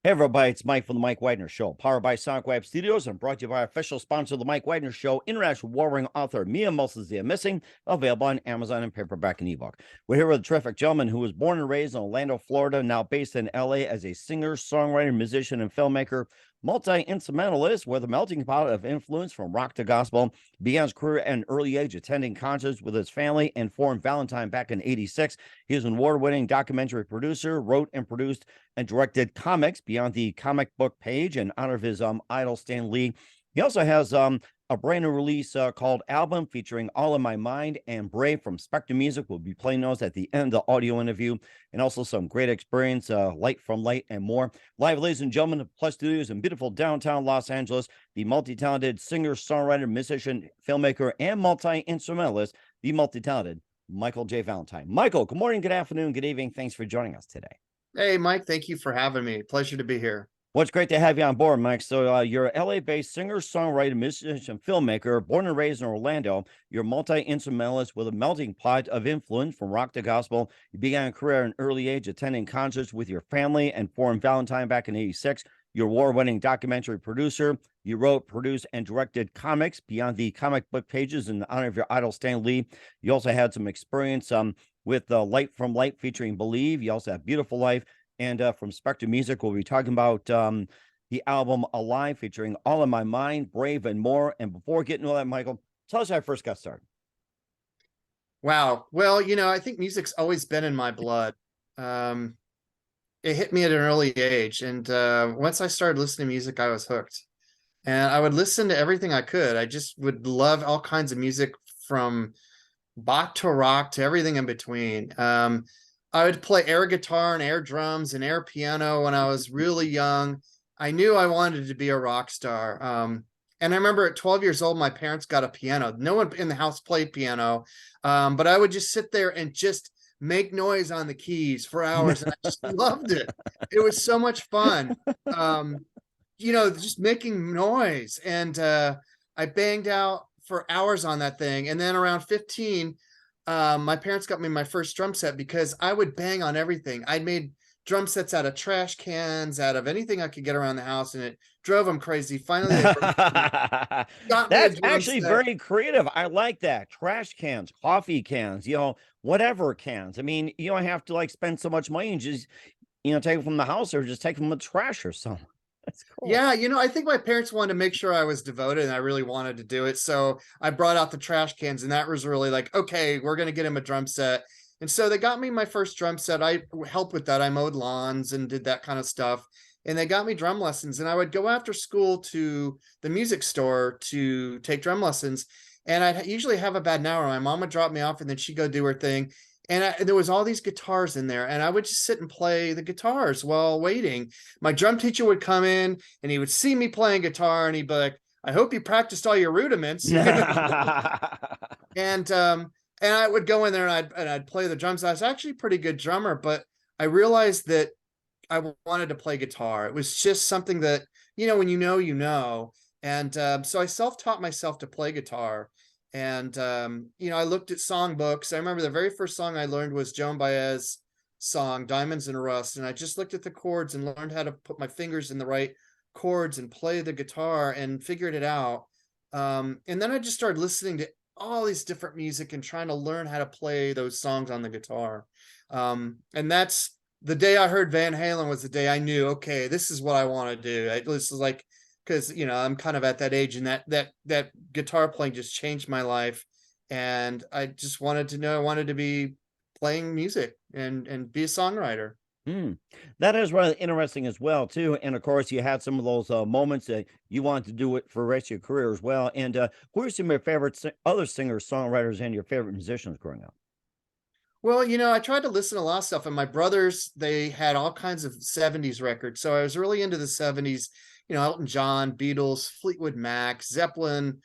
Hey everybody, it's Mike from the Mike Widener Show, powered by Sonic Web Studios and brought to you by our official sponsor, the Mike Widener Show, international warring author Mia Moses the Missing, available on Amazon and paperback and ebook. We're here with a terrific gentleman who was born and raised in Orlando, Florida, now based in LA as a singer, songwriter, musician, and filmmaker, multi-instrumentalist with a melting pot of influence from rock to gospel. Began his career at an early age attending concerts with his family and formed Valentine back in '86. He is an award-winning documentary producer, wrote and produced and directed Comics-Beyond the comic book page in honor of his idol Stan Lee. He also has a brand new release called Album featuring All in My Mind and Brave from Spectra Music. Will be playing those at the end of the audio interview, and also some great experience, Light from Light and more. Live, ladies and gentlemen, of Plus Studios in beautiful downtown Los Angeles, the multi-talented singer, songwriter, musician, filmmaker, and multi-instrumentalist, the multi-talented Michael J. Valentine. Michael, good morning, good afternoon, good evening. Thanks for joining us today. Hey, Mike, thank you for having me. Pleasure to be here. Well, it's great to have you on board, Mike. So you're a LA-based singer, songwriter, musician, filmmaker, born and raised in Orlando. You're a multi-instrumentalist with a melting pot of influence from rock to gospel. You began a career at an early age attending concerts with your family and formed Valentine back in '86. You're award-winning documentary producer. You wrote, produced, and directed Comics Beyond the comic book pages in honor of your idol Stan Lee. You also had some experience with Light from Light featuring Believe. You also have Beautiful Life. And from Spectra Music, we'll be talking about the album Alive featuring All in My Mind, Brave, and more. And before getting into that, Michael, tell us how I first got started. Wow. Well, I think music's always been in my blood. It hit me at an early age. And once I started listening to music, I was hooked. And I would listen to everything I could. I just would love all kinds of music from bop to rock to everything in between. I would play air guitar and air drums and air piano when I was really young. I knew I wanted to be a rock star. And I remember at 12 years old, my parents got a piano. No one in the house played piano, but I would just sit there and just make noise on the keys for hours. And I just loved it. It was so much fun. Just making noise. And I banged out for hours on that thing. And then around 15, my parents got me my first drum set because I would bang on everything. I'd made drum sets out of trash cans, out of anything I could get around the house, and it drove them crazy. Finally, they got me a That's drum actually set. very creative. I like that. Trash cans, coffee cans, whatever cans. I mean, you don't have to like spend so much money and just, take them from the house or just take them with trash or something. That's cool. Yeah, I think my parents wanted to make sure I was devoted and I really wanted to do it. So I brought out the trash cans, and that was really like, okay, we're going to get him a drum set. And so they got me my first drum set. I helped with that. I mowed lawns and did that kind of stuff. And they got me drum lessons. And I would go after school to the music store to take drum lessons. And I'd usually have about an hour. My mom would drop me off and then she'd go do her thing. And there was all these guitars in there, and I would just sit and play the guitars while waiting. My drum teacher would come in and he would see me playing guitar and he'd be like, I hope you practiced all your rudiments. And I would go in there and I'd play the drums. I was actually a pretty good drummer, but I realized that I wanted to play guitar. It was just something that, when And so I self-taught myself to play guitar. And, I looked at songbooks. I remember the very first song I learned was Joan Baez's song, Diamonds and Rust. And I just looked at the chords and learned how to put my fingers in the right chords and play the guitar and figured it out. And then I just started listening to all these different music and trying to learn how to play those songs on the guitar. And that's the day I heard Van Halen was the day I knew, okay, this is what I want to do. This is like, because I'm kind of at that age, and that guitar playing just changed my life, and I just wanted to be playing music and be a songwriter. That is really interesting as well too. And of course, you had some of those moments that you wanted to do it for the rest of your career as well. And who are some of your favorite other singers, songwriters, and your favorite musicians growing up? Well, I tried to listen to a lot of stuff, and my brothers, they had all kinds of 70s records, so I was really into the 70s. Elton John, Beatles, Fleetwood Mac, Zeppelin,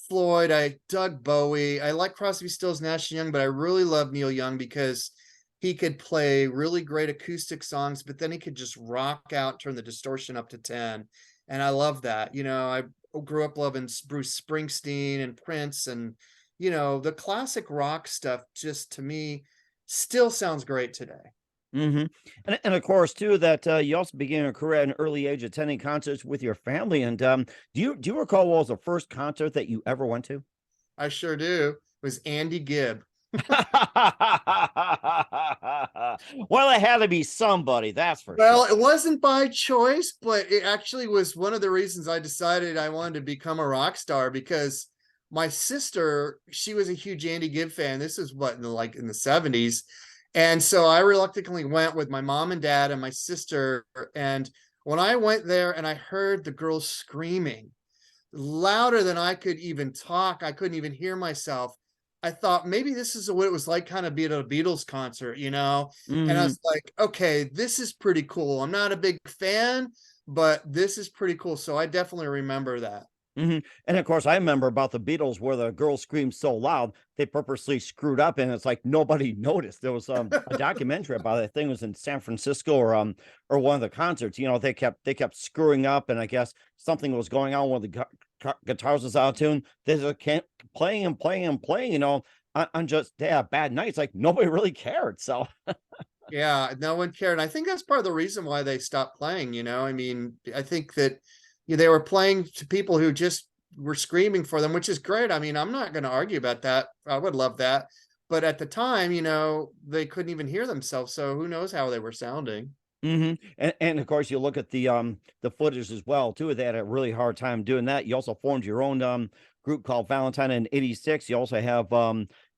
Floyd. I dug Bowie. I like Crosby, Stills, Nash & Young, but I really love Neil Young because he could play really great acoustic songs, but then he could just rock out, turn the distortion up to 10. And I love that. I grew up loving Bruce Springsteen and Prince, and, the classic rock stuff just, to me, still sounds great today. And of course, too, that you also began your career at an early age attending concerts with your family. And do you recall what was the first concert that you ever went to? I sure do. It was Andy Gibb. Well, it had to be somebody, that's for Well, sure. it wasn't by choice, but it actually was one of the reasons I decided I wanted to become a rock star, because my sister, she was a huge Andy Gibb fan. This is what, in the 70s. And so I reluctantly went with my mom and dad and my sister. And when I went there and I heard the girls screaming louder than I could even talk, I couldn't even hear myself. I thought maybe this is what it was like kind of being at a Beatles concert, you know? And I hmm was like, okay, this is pretty cool. I'm not a big fan, but this is pretty cool. So I definitely remember that. And of course, I remember about the Beatles where the girl screamed so loud they purposely screwed up, and it's like nobody noticed. There was a documentary about it. I think it was in San Francisco or one of the concerts. You know, they kept screwing up, and I guess something was going on when the guitars was out of tune. They just kept playing and playing and playing. You know, on just they had bad nights. Like nobody really cared. So Yeah, no one cared. And I think that's part of the reason why they stopped playing, you know? I mean, I think that they were playing to people who just were screaming for them, which is great. I mean, I'm not going to argue about that. I would love that. But at the time, they couldn't even hear themselves. So who knows how they were sounding. and of course you look at the footage as well too. They had a really hard time doing that. You also formed your own group called Valentine in '86. You also have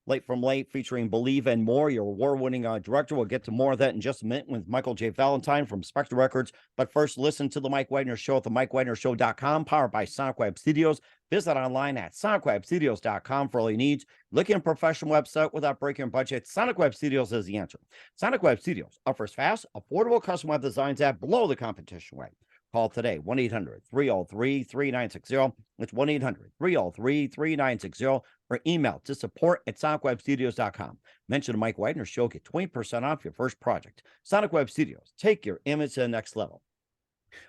Late from Late featuring Believe and More. Your award-winning director. We'll get to more of that in just a minute with Michael J. Valentine from Spectra Records. But first, listen to the Mike Wagner Show at the MikeWagnerShow.com, powered by Sonic Web Studios. Visit online at SonicWebStudios.com for all your needs. Looking at a professional website without breaking your budget? Sonic Web Studios is the answer. Sonic Web Studios offers fast, affordable custom web designs at below the competition rate. Call today, 1-800-303-3960. It's 1-800-303-3960, or email to support@sonicwebstudios.com. Mention the Mike Wagner Show, get 20% off your first project. Sonic Web Studios, take your image to the next level.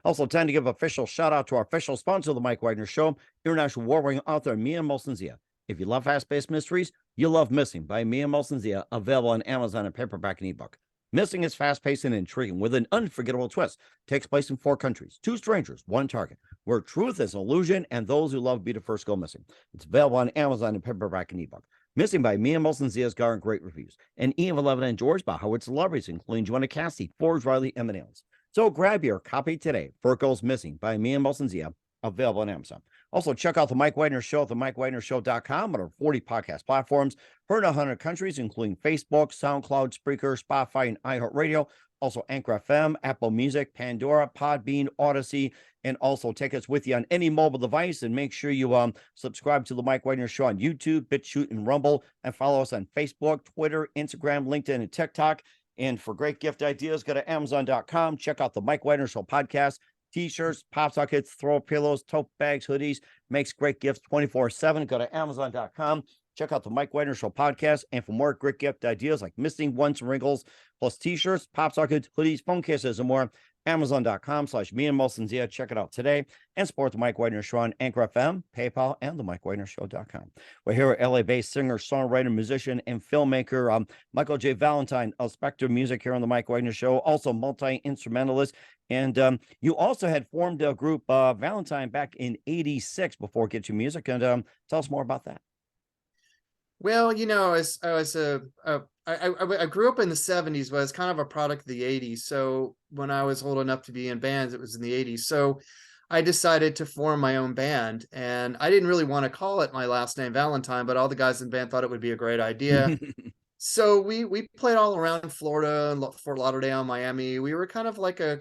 Also, time to give official shout out to our official sponsor of the Mike Wagner Show, international war-winning author Mia Molson-Zia. If you love fast-paced mysteries, you'll love Missing by Mia Molson-Zia, available on Amazon in paperback and ebook. Missing is fast-paced and intriguing with an unforgettable twist. Takes place in 4 countries, 2 strangers, 1 target, where truth is an illusion and those who love be the first go missing. It's available on Amazon in paperback and ebook. Missing by Mia Molson-Zia has garnered great reviews. And Eve 11 and George by Howard celebrities, including Joanna Cassidy, Forge Riley, and Aliens. So grab your copy today. For Goes Missing by Mia Molson-Zia, available on Amazon. Also, check out the Mike Wagner Show at the MikeWagnerShow.com on our 40 podcast platforms. Heard in 100 countries, including Facebook, SoundCloud, Spreaker, Spotify, and iHeartRadio. Also, Anchor FM, Apple Music, Pandora, Podbean, Odyssey, and also take us with you on any mobile device. And make sure you subscribe to the Mike Wagner Show on YouTube, BitChute, and Rumble, and follow us on Facebook, Twitter, Instagram, LinkedIn, and TikTok. And for great gift ideas, go to Amazon.com. Check out the Mike Wagner Show podcast. T-shirts, pop sockets, throw pillows, tote bags, hoodies, makes great gifts 24/7. Go to Amazon.com. Check out the Mike Wagner Show podcast. And for more great gift ideas like Missing Once Wrinkles, plus T-shirts, pop sockets, hoodies, phone cases, and more, Amazon.com/Mia Molson-Zia. Check it out today and support the Mike Wagner Show on Anchor FM, PayPal, and the MikeWagnerShow.com. We're here at LA-based singer, songwriter, musician, and filmmaker Michael J. Valentine of Spectra Music here on the Mike Wagner Show, also multi-instrumentalist. And you also had formed a group, Valentine, back in '86 before Get Your Music. And tell us more about that. Well, as I was I grew up in the 70s, but I was kind of a product of the 80s. So when I was old enough to be in bands, it was in the 80s. So I decided to form my own band, and I didn't really want to call it my last name Valentine, but all the guys in the band thought it would be a great idea. So we played all around Florida and Fort Lauderdale, Miami. We were kind of like a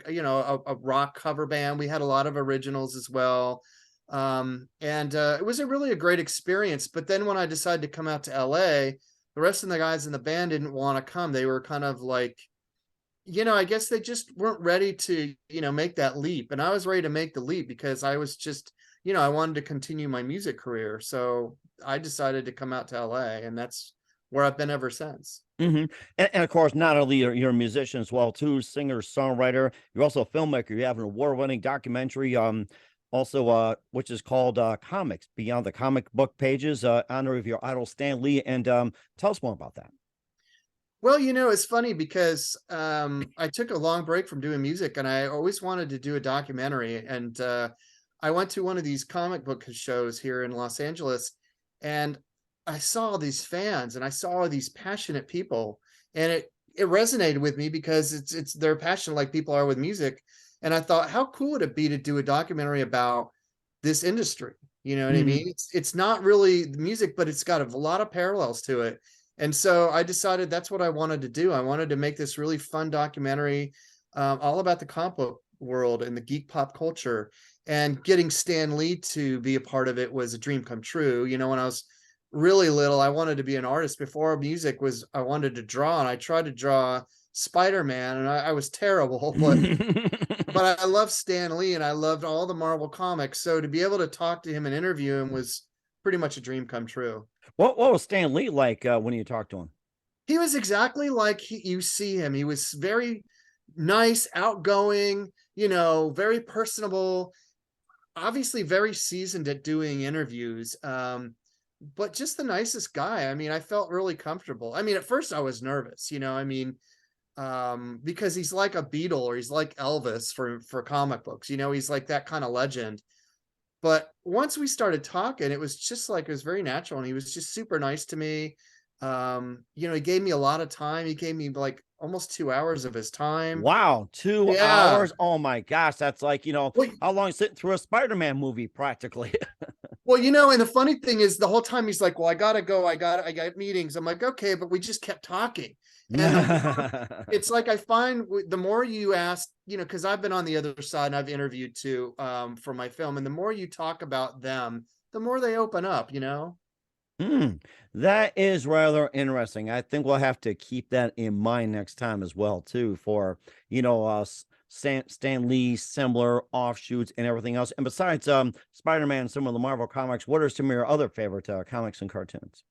rock cover band. We had a lot of originals as well. And it was really a great experience. But then when I decided to come out to LA, the rest of the guys in the band didn't want to come. They were kind of like, I guess they just weren't ready to, make that leap. And I was ready to make the leap because I was just, I wanted to continue my music career. So I decided to come out to LA, and that's where I've been ever since. And of course, not only you're a musician as well, too, singer, songwriter, you're also a filmmaker. You have an award-winning documentary, also which is called COMIX-Beyond, the comic book pages, honor of your idol Stan Lee. And tell us more about that. Well, it's funny because I took a long break from doing music, and I always wanted to do a documentary. And I went to one of these comic book shows here in Los Angeles, and I saw all these fans, and I saw all these passionate people, and it resonated with me because it's they're passionate like people are with music. And I thought, how cool would it be to do a documentary about this industry? You know what I Mhm. mean? It's not really the music, but it's got a lot of parallels to it. And so I decided that's what I wanted to do. I wanted to make this really fun documentary, all about the comic book world and the geek pop culture. And getting Stan Lee to be a part of it was a dream come true. When I was really little, I wanted to be an artist. Before music was, I wanted to draw, and I tried to draw Spider-Man, and I was terrible, but I love Stan Lee and I loved all the Marvel comics. So to be able to talk to him and interview him was pretty much a dream come true. What was Stan Lee like when you talked to him? He was exactly like you see him. He was very nice, outgoing, very personable, obviously very seasoned at doing interviews. But just the nicest guy. I mean, I felt really comfortable. I mean, at first I was nervous, because he's like a Beatle, or he's like Elvis for comic books. He's like that kind of legend. But once we started talking, it was just like, it was very natural, and he was just super nice to me. He gave me a lot of time. He gave me like almost 2 hours of his time. Wow, 2 Yeah. hours? Oh my gosh, that's like, Well, how long sitting through a Spider-Man movie practically. and the funny thing is, the whole time he's like, well, I gotta go. I got meetings. I'm like, okay, but we just kept talking. And the more, it's like, I find the more you ask, because I've been on the other side and I've interviewed too, for my film. And the more you talk about them, the more they open up. Hmm, that is rather interesting. I think we'll have to keep that in mind next time as well, too, for Stan Lee, similar offshoots and everything else. And besides Spider-Man, some of the Marvel comics, what are some of your other favorite comics and cartoons?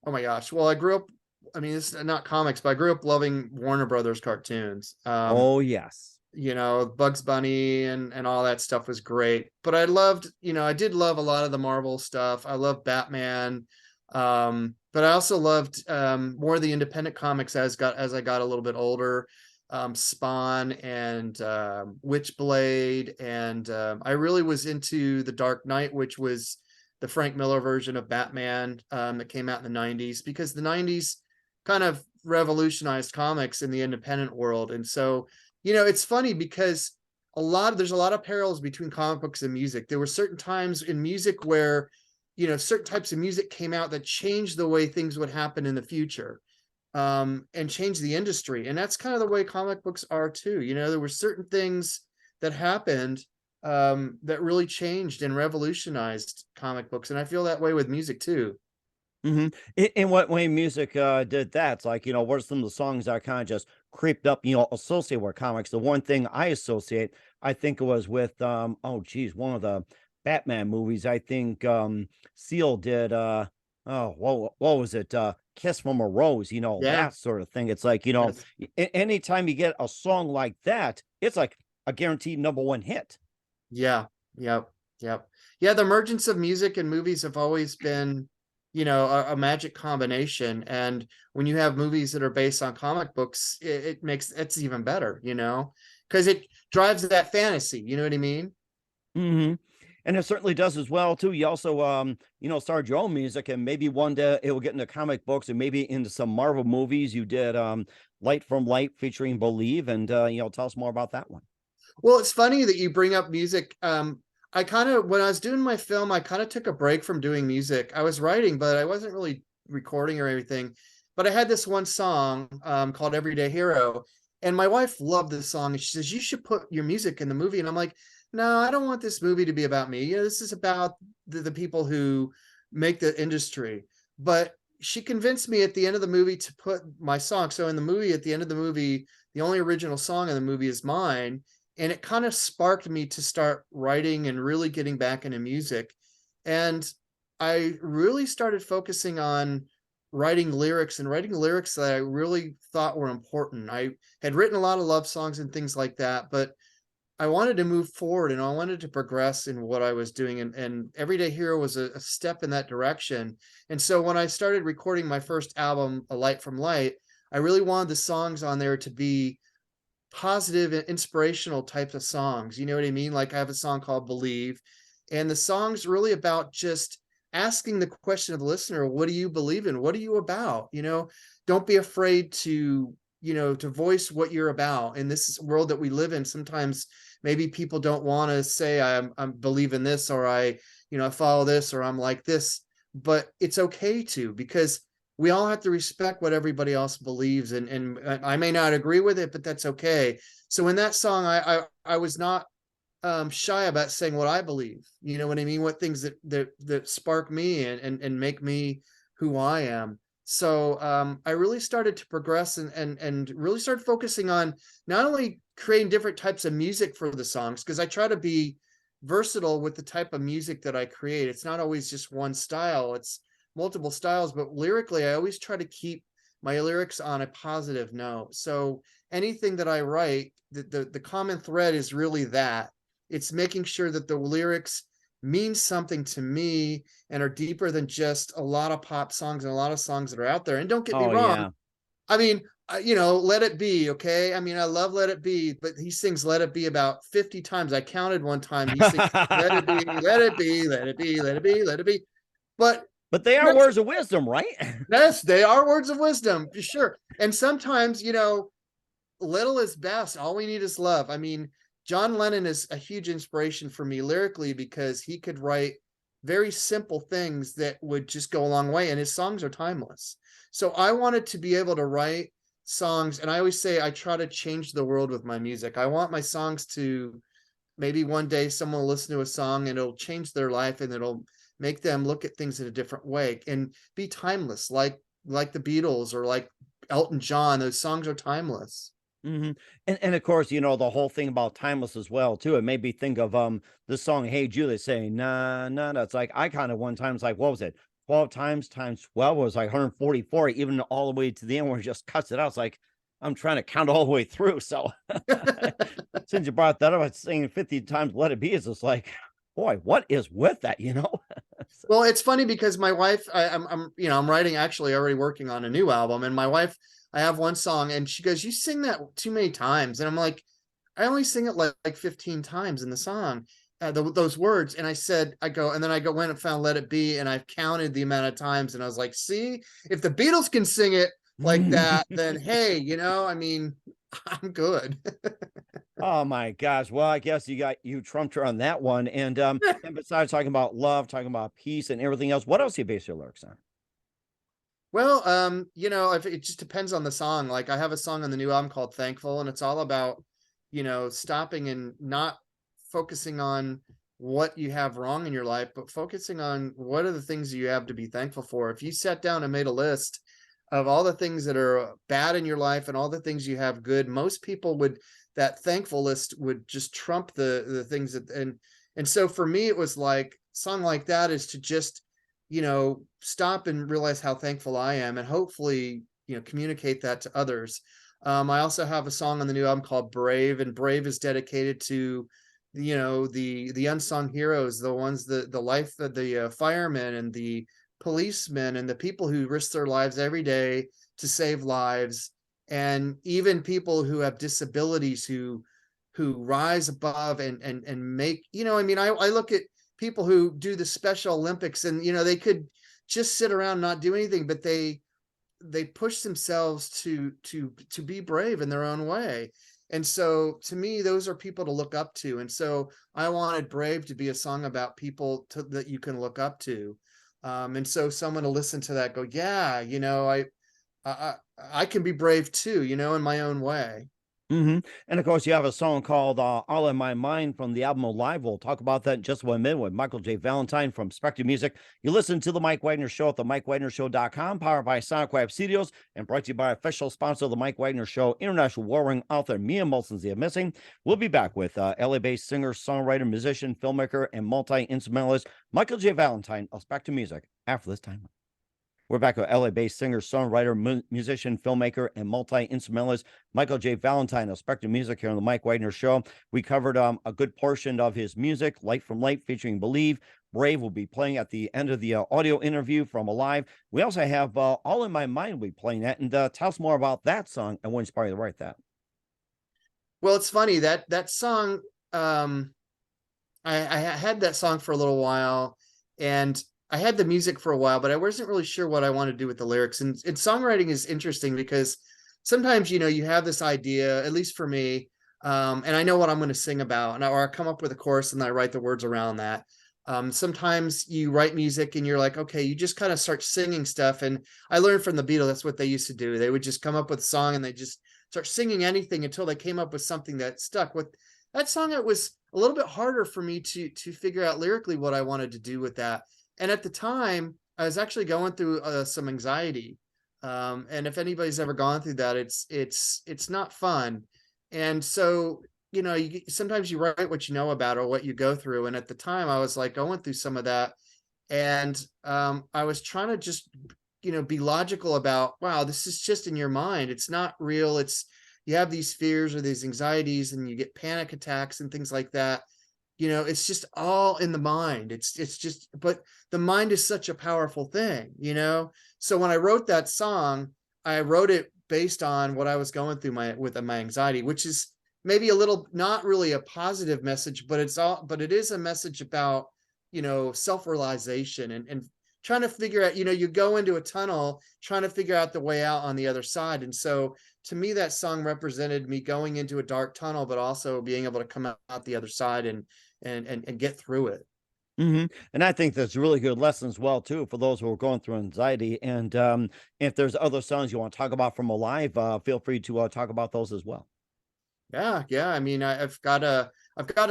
Oh my gosh. Well, I grew up, I mean, this is not comics, but I grew up loving Warner Brothers cartoons. Oh yes. Bugs Bunny and all that stuff was great. But I loved, I did love a lot of the Marvel stuff. I love Batman. But I also loved more of the independent comics as I got a little bit older. Spawn and Witchblade, and I really was into The Dark Knight, which was the Frank Miller version of Batman, that came out in the 90s, because the 90s kind of revolutionized comics in the independent world. And so, it's funny because there's a lot of parallels between comic books and music. There were certain times in music where, certain types of music came out that changed the way things would happen in the future, and change the industry. And that's kind of the way comic books are too. There were certain things that happened, that really changed and revolutionized comic books. And I feel that way with music too. Hmm. In what way music did that? It's like, what are some of the songs that kind of just creeped up, associated with comics? The one thing I associate, I think it was with oh geez, one of the Batman movies. I think Seal did oh what was it? Kiss from a Rose, Yeah. that sort of thing. It's like, Yes. anytime you get a song like that, it's like a guaranteed number one hit. Yeah. Yep. Yep. Yeah. The emergence of music and movies have always been, a magic combination. And when you have movies that are based on comic books, it makes it's even better, because it drives that fantasy. You know what I mean? Hmm. And it certainly does as well too. You also started your own music, and maybe one day it will get into comic books and maybe into some Marvel movies. You did Light from Light featuring Believe, and tell us more about that one. Well, it's funny that you bring up music. I kind of, when I was doing my film, I kind of took a break from doing music. I was writing, but I wasn't really recording or anything. But I had this one song, called Everyday Hero. And my wife loved this song. And she says, you should put your music in the movie. And I'm like, no, I don't want this movie to be about me. This is about the people who make the industry. But she convinced me at the end of the movie to put my song. So in the movie, at the end of the movie, the only original song in the movie is mine, and it kind of sparked me to start writing and really getting back into music. And I really started focusing on writing lyrics, and writing lyrics that I really thought were important. I had written a lot of love songs and things like that, but I wanted to move forward and I wanted to progress in what I was doing. And Everyday Hero was a step in that direction. And so when I started recording my first album, A Light from Light, I really wanted the songs on there to be positive and inspirational types of songs. You know what I mean? Like I have a song called Believe, and the song's really about just asking the question of the listener, what do you believe in? What are you about? You know, don't be afraid to, you know, to voice what you're about. In this world that we live in, sometimes maybe people don't want to say I'm believe in this, or I, you know, I follow this, or I'm like this, but it's okay to, because we all have to respect what everybody else believes, and I may not agree with it, but that's okay. So in that song, I was not shy about saying what I believe. You know what I mean? What things that spark me and make me who I am. So I really started to progress and really started focusing on not only creating different types of music for the songs, because I try to be versatile with the type of music that I create. It's not always just one style. It's multiple styles, but lyrically, I always try to keep my lyrics on a positive note. So anything that I write, the common thread is really that. It's making sure that the lyrics mean something to me and are deeper than just a lot of pop songs and a lot of songs that are out there. And don't get me Oh wrong. yeah. I mean, you know, Let It Be, okay? I mean, I love Let It Be, but he sings Let It Be about 50 times. I counted one time. He sings Let It Be, Let It Be, Let It Be, Let It Be, Let It Be. But But they are that's, words of wisdom, right? yes, they are words of wisdom, for sure. And sometimes, you know, little is best. All we need is love. I mean, John Lennon is a huge inspiration for me lyrically, because he could write very simple things that would just go a long way, and his songs are timeless. So I wanted to be able to write songs, and I always say I try to change the world with my music. I want my songs to, maybe one day someone will listen to a song and it'll change their life, and it'll make them look at things in a different way and be timeless, like the Beatles or like Elton John. Those songs are timeless. Hmm. And of course, you know, the whole thing about timeless as well, too. It made me think of the song Hey Julie saying nah nah nah. It's like I kind of one time it's like, what was it? 12 times times 12 was like 144, even all the way to the end where it just cuts it out. It's like I'm trying to count all the way through. So since you brought that up, it's saying 50 times let it be, it's just like, boy, what is with that, you know? So- Well, it's funny because my wife, I'm, you know, I'm writing, actually already working on a new album, and my wife, I have one song, and she goes, "You sing that too many times," and I'm like, "I only sing it like 15 times in the song, those words." And I said, I go, and then I go went and found "Let It Be," and I've counted the amount of times, and I was like, "See, if the Beatles can sing it like that, then hey, you know, I mean, I'm good." Oh my gosh. Well, I guess you trumped her on that one. And besides talking about love, talking about peace and everything else, what else do you base your lyrics on? Well, you know, if it just depends on the song. Like I have a song on the new album called Thankful, and it's all about, you know, stopping and not focusing on what you have wrong in your life, but focusing on what are the things you have to be thankful for. If you sat down and made a list of all the things that are bad in your life and all the things you have good, most people would, that thankful list would just trump the things that, and so for me it was like song like that is to just, you know, stop and realize how thankful I am, and hopefully, you know, communicate that to others. I also have a song on the new album called Brave, and Brave is dedicated to, you know, the unsung heroes, the ones, the life of the firemen and the policemen and the people who risk their lives every day to save lives, and even people who have disabilities who rise above and make, you know, I mean, I look at people who do the Special Olympics, and you know, they could just sit around and not do anything, but they push themselves to be brave in their own way. And so to me, those are people to look up to. And so I wanted Brave to be a song about people that you can look up to. And so someone to listen to that go, yeah, you know, I I can be brave too, you know, in my own way. Hmm. And of course, you have a song called All in My Mind from the album Alive. We'll talk about that in just 1 minute with Michael J. Valentine from Spectra Music. You listen to The Mike Wagner Show at the MikeWagnerShow.com, powered by Sonic Web Studios, and brought to you by official sponsor of The Mike Wagner Show, international warring author Mia Molson's Missing. We'll be back with LA-based singer, songwriter, musician, filmmaker, and multi-instrumentalist Michael J. Valentine of Spectra Music after this time. We're back with LA-based singer, songwriter, musician, filmmaker, and multi-instrumentalist Michael J. Valentine of Spectra Music here on the Mike Wagner Show. We covered a good portion of his music, Light from Light featuring Believe, Brave will be playing at the end of the audio interview from Alive. We also have All in My Mind will be playing that. And tell us more about that song and what inspired you to write that. Well, it's funny that song. I had that song for a little while, and I had the music for a while, but I wasn't really sure what I wanted to do with the lyrics. And songwriting is interesting because sometimes, you have this idea, at least for me, and I know what I'm going to sing about, or I come up with a chorus and I write the words around that. Sometimes you write music and you're like, okay, you just kind of start singing stuff. And I learned from the Beatles, that's what they used to do. They would just come up with a song and they just start singing anything until they came up with something that stuck. With that song, it was a little bit harder for me to figure out lyrically what I wanted to do with that. And at the time, I was actually going through some anxiety. And if anybody's ever gone through that, it's not fun. And so, sometimes you write what you know about or what you go through. And at the time, I was like going through some of that, and I was trying to just, be logical about, wow, this is just in your mind. It's not real. You have these fears or these anxieties, and you get panic attacks and things like that. It's just all in the mind. It's just, but the mind is such a powerful thing, So when I wrote that song, I wrote it based on what I was going through with my anxiety, which is maybe a little, not really a positive message, but it is a message about, self-realization and trying to figure out, you go into a tunnel trying to figure out the way out on the other side. And so to me, that song represented me going into a dark tunnel, but also being able to come out the other side and get through it. And I think that's a really good lesson as well, too, for those who are going through anxiety. And if there's other songs you want to talk about from Alive, feel free to talk about those as well. Yeah. I mean, I've got a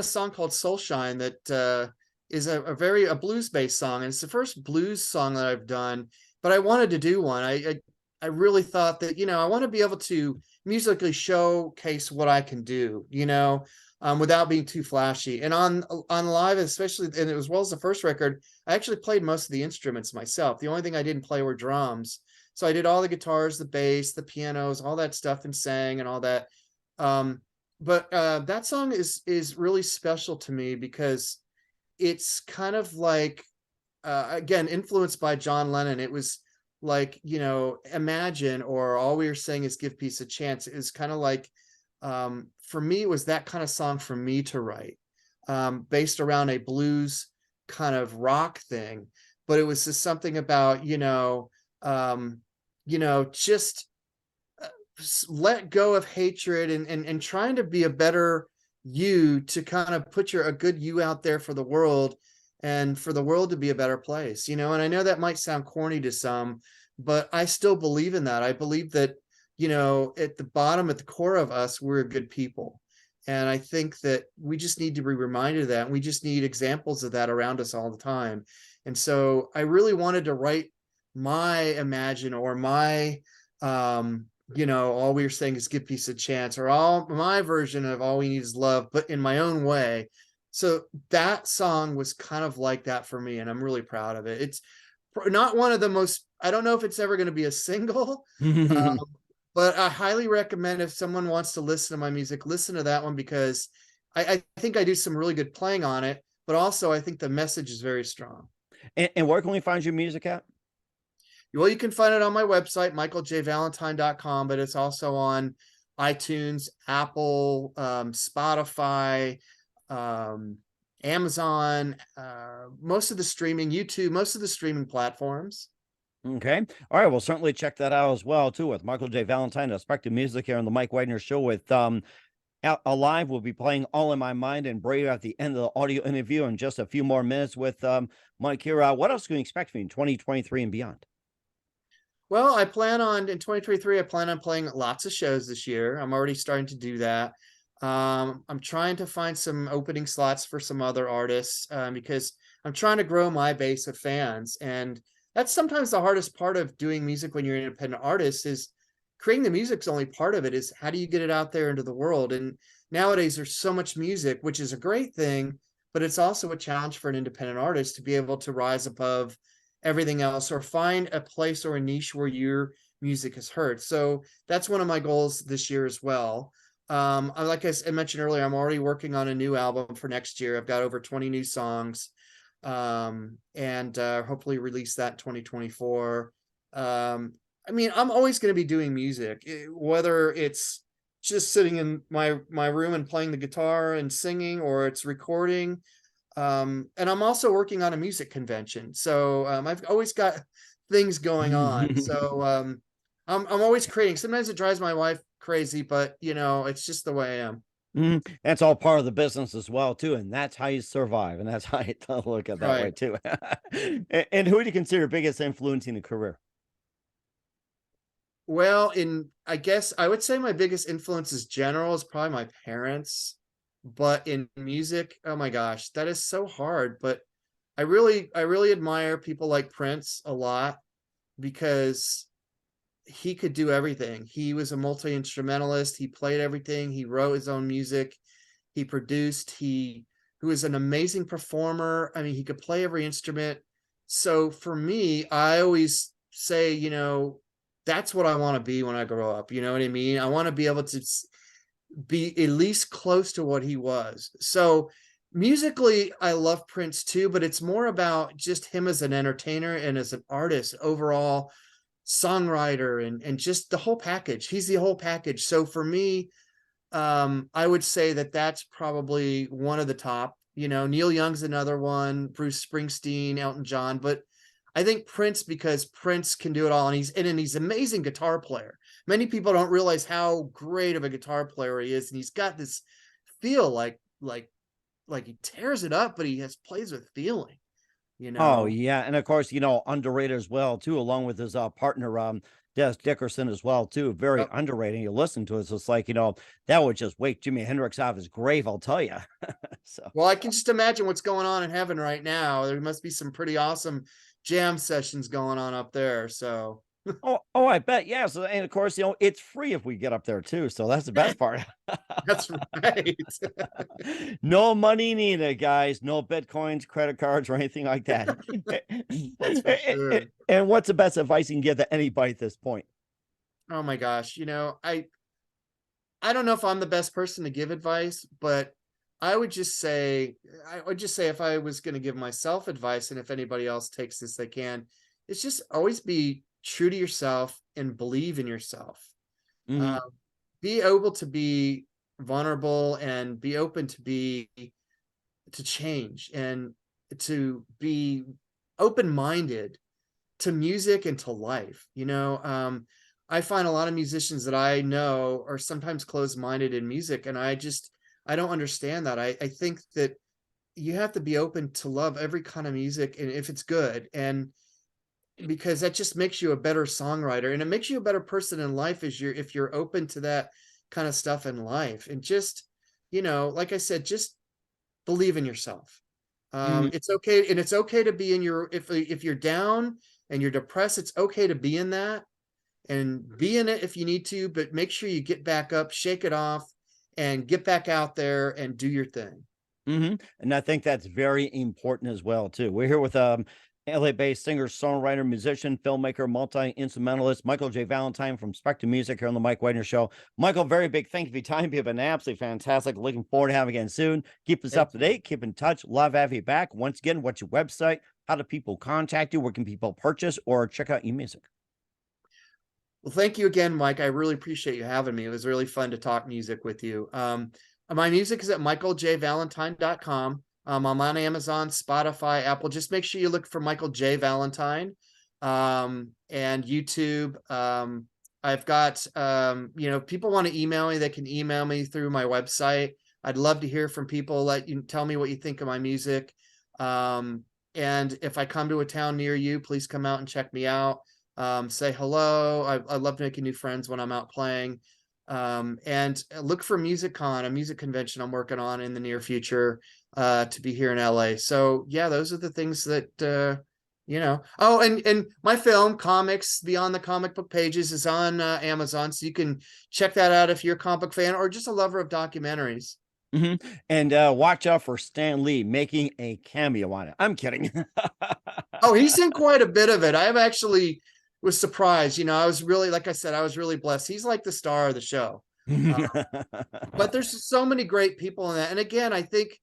song called Soulshine that is a blues based song, and it's the first blues song that I've done. But I wanted to do one. I really thought that I want to be able to musically showcase what I can do, without being too flashy. And on Live, especially, and as well as the first record, I actually played most of the instruments myself. The only thing I didn't play were drums. So I did all the guitars, the bass, the pianos, all that stuff, and sang and all that. But that song is really special to me because it's kind of like, again, influenced by John Lennon. It was like, Imagine, or All We Are Saying Is Give Peace a Chance. It was kind of like, for me, it was that kind of song for me to write, based around a blues kind of rock thing. But it was just something about, just let go of hatred and trying to be a better you, to kind of put a good you out there for the world, and for the world to be a better place, and I know that might sound corny to some, but I still believe in that. I believe that, at the bottom, at the core of us, we're good people. And I think that we just need to be reminded of that. And we just need examples of that around us all the time. And so I really wanted to write my Imagine, or my, All We Are Saying Is Give Peace a Chance, or all my version of All We Need Is Love, but in my own way. So that song was kind of like that for me, and I'm really proud of it. It's not one of the most, I don't know if it's ever going to be a single, but I highly recommend, if someone wants to listen to my music, listen to that one, because I think I do some really good playing on it, but also I think the message is very strong. And where can we find your music at? Well, you can find it on my website, michaeljvalentine.com, but it's also on iTunes, Apple, Spotify, Amazon, most of the streaming, YouTube, most of the streaming platforms. Okay. All right. We'll certainly check that out as well, too, with Michael J. Valentine of Spectra Music here on the Mike Widener Show. With Alive, we'll be playing All in My Mind and Brave at the end of the audio interview in just a few more minutes with Mike here. What else can we expect from you in 2023 and beyond? Well, in 2023, I plan on playing lots of shows this year. I'm already starting to do that. I'm trying to find some opening slots for some other artists, because I'm trying to grow my base of fans. And that's sometimes the hardest part of doing music when you're an independent artist. Is creating the music's only part of it. Is how do you get it out there into the world? And nowadays there's so much music, which is a great thing, but it's also a challenge for an independent artist to be able to rise above everything else, or find a place or a niche where your music is heard. So that's one of my goals this year as well. Like I mentioned earlier, I'm already working on a new album for next year. I've got over 20 new songs. and hopefully release that in 2024. I mean, I'm always going to be doing music, whether it's just sitting in my room and playing the guitar and singing, or it's recording. And I'm also working on a music convention, so I've always got things going on. So I'm always creating. Sometimes it drives my wife crazy, but you know, it's just the way I am. That's all part of the business as well, too. And that's how you survive. And that's how you look at that way, Right. too. And who do you consider your biggest influence in the career? Well, I guess I would say my biggest influence is general is probably my parents, but in music, oh my gosh, that is so hard. But I really admire people like Prince a lot, because he could do everything. He was a multi-instrumentalist. He played everything. He wrote his own music. He produced. He was an amazing performer. I mean, he could play every instrument. So for me, I always say, you know, that's what I want to be when I grow up. You know what I mean? I want to be able to be at least close to what he was. So musically, I love Prince too, but it's more about just him as an entertainer and as an artist overall, songwriter, and just the whole package. He's the whole package. So for me, I would say that that's probably one of the top. You know, Neil Young's another one, Bruce Springsteen, Elton John, but I think Prince, because Prince can do it all, and he's an amazing guitar player. Many people don't realize how great of a guitar player he is, and he's got this feel like he tears it up, but he has plays with feeling, you Oh, know. yeah. And of course, underrated as well, too, along with his partner, Des Dickerson as well, too. Very Yep. underrated. You listen to it, so it's like, that would just wake Jimi Hendrix out of his grave, I'll tell you. So. Well, I can just imagine what's going on in heaven right now. There must be some pretty awesome jam sessions going on up there. So Oh, I bet. Yeah. So, and of course, it's free if we get up there too. So that's the best part. that's right. No money needed, guys. No Bitcoins, credit cards, or anything like that. That's for sure. And what's the best advice you can give to anybody at this point? Oh my gosh. You know, I don't know if I'm the best person to give advice, but I would just say if I was going to give myself advice, and if anybody else takes this, they can, it's just always be true to yourself and believe in yourself. Hmm. Um, be able to be vulnerable and be open to change, and to be open-minded to music and to life. You know, I find a lot of musicians that I know are sometimes closed-minded in music, and I don't understand that. I think that you have to be open to love every kind of music, and if it's good, and because that just makes you a better songwriter, and it makes you a better person in life, if you're open to that kind of stuff in life. And just, you know, like I said, just believe in yourself. Hmm. It's okay, and it's okay to be in your, if you're down and you're depressed, it's okay to be in that, and be in it if you need to, but make sure you get back up, shake it off, and get back out there and do your thing. And I think that's very important as well, too. We're here with LA-based singer, songwriter, musician, filmmaker, multi-instrumentalist, Michael J. Valentine from Spectra Music here on the Mike Wagner Show. Michael, very big thank you for your time. You've been absolutely fantastic. Looking forward to having you again soon. Keep us Thank up to you. date. Keep in touch. Love having you back. Once again, what's your website? How do people contact you? Where can people purchase or check out your music? Well, thank you again, Mike. I really appreciate you having me. It was really fun to talk music with you. My music is at michaeljvalentine.com. I'm on Amazon, Spotify, Apple. Just make sure you look for Michael J. Valentine, and YouTube. I've got, you know, people want to email me, they can email me through my website. I'd love to hear from people. Let you tell me what you think of my music. And if I come to a town near you, please come out and check me out. Say hello. I love making new friends when I'm out playing. And look for MusicCon, a music convention I'm working on in the near future, to be here in LA. So yeah, those are the things that, you know. Oh, and my film, Comics Beyond the Comic Book Pages, is on Amazon. So you can check that out if you're a comic book fan or just a lover of documentaries. And watch out for Stan Lee making a cameo on it. I'm kidding. Oh, he's in quite a bit of it. I've actually was surprised. You know, I was really, like I said, I was really blessed. He's like the star of the show. Uh, but there's so many great people in that. And again, I think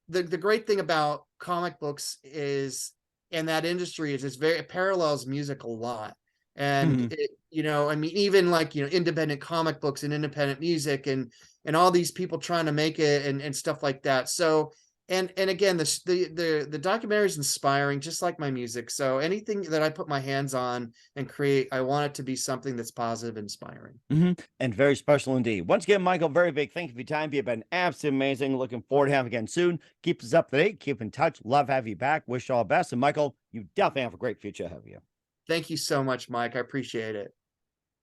the great thing about comic books is, and that industry is, it parallels music a lot. And it, I mean, even like, independent comic books and independent music and all these people trying to make it and stuff like that. So, and again, the documentary is inspiring, just like my music. So anything that I put my hands on and create, I want it to be something that's positive, inspiring. And very special indeed. Once again, Michael, very big thank you for your time. You've been absolutely amazing. Looking forward to having you again soon. Keep us up to date. Keep in touch. Love to have you back. Wish you all the best. And Michael, you definitely have a great future ahead of you. Thank you so much, Mike. I appreciate it.